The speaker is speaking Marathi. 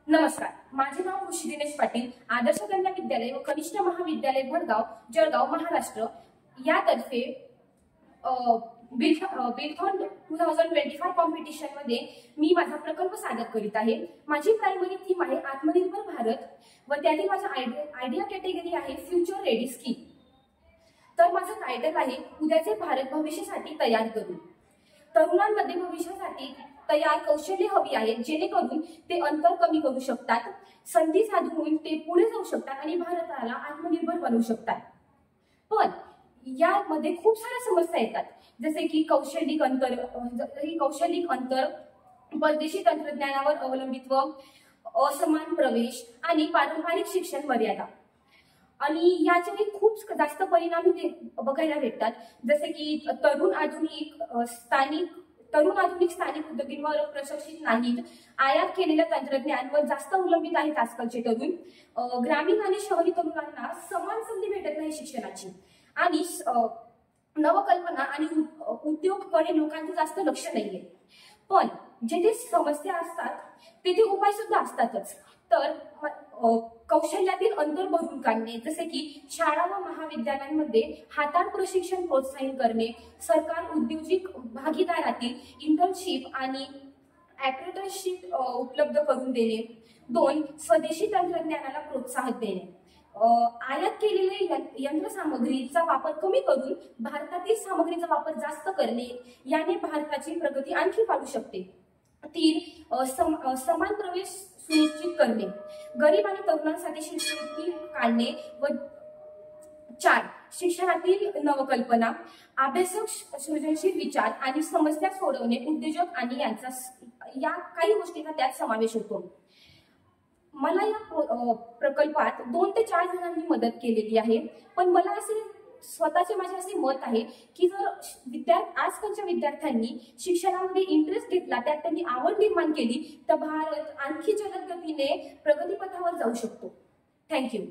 नमस्कार, माझे नाव ऋषी दिनेश पाटील, आदर्श कन्या विद्यालय व कनिष्ठ महाविद्यालय भडगाव, जळगाव, महाराष्ट्र यातर्फे बिलथॉन 2025 कॉम्पिटिशन मध्ये मी माझा प्रकल्प सादर करीत आहे। माझी प्रायमरी थीम आहे आत्मनिर्भर भारत व त्यातील माझा आयडिया कॅटेगरी आहे फ्युचर रेडी स्किल। तर माझं टायटल आहे उद्याचे भारत भविष्यासाठी तयार करू। तरुणांमध्ये भविष्यासाठी तयार कौशल्य हवी आहेत जेणेकरून ते अंतर कमी करू शकतात, संधी साधून ते पुढे जाऊ शकतात आणि भारताला आत्मनिर्भर बनवू शकतात। पण यामध्ये खूप साऱ्या समस्या येतात, जसे की कौशलिक अंतर, परदेशी तंत्रज्ञानावर अवलंबित्व, असमान प्रवेश आणि पारंपरिक शिक्षण मर्यादा। आणि याचे खूप जास्त परिणाम बघायला भेटतात, जसे की तरुण आधुनिक स्थानिक उद्योगांवर प्रशिक्षित नाहीत, आयात केलेल्या तंत्रज्ञानावर जास्त अवलंबित आहेत आजकालचे तरुण, ग्रामीण आणि शहरी तरुणांना समान संधी भेटत नाही शिक्षणाची, आणि नवकल्पना आणि उद्योगकडे लोकांचं जास्त लक्ष नाहीये। पण जेथे समस्या असतात तेथे उपाय सुद्धा असतातच। तर कौशल्यातील अंतर भरून काढणे, जसे की शाळा व महाविद्यालयांमध्ये हाताळ प्रशिक्षण प्रोत्साहित करणे, सरकार उद्योजिक भागीदारातील इंटर्नशिप आणि अप्रेंटिसशिप उपलब्ध करून देणे। 2. स्वदेशी तंत्रज्ञानाला प्रोत्साहन देणे, आयात केलेले यंत्रसामग्रीचा वापर कमी करून भारतातील सामग्रीचा वापर जास्त करणे, याने भारताची प्रगती आणखी वाढू शकते। 3. समान प्रवेश सुनिश्चित करणे, गरीब आणि तरुणांसाठी शिष्यवृत्ती काढणे व 4. शिक्षणातील नवकल्पना, अभ्यासक सृजनशील विचार आणि समस्या सोडवणे, उद्योजक आणि या काही गोष्टींचा त्यात समावेश होतो। मला या प्रकल्पात 2 ते 4 जणांनी मदत केलेली आहे, पण मला असे स्वतःचे माझे असे मत आहे की जर आजकालच्या विद्यार्थ्यांनी शिक्षणामध्ये इंटरेस्ट घेतला, त्यात त्यांनी आवड निर्माण केली, तर भारत आणखी जलद गतीने प्रगतीपथावर जाऊ शकतो। थँक्यू।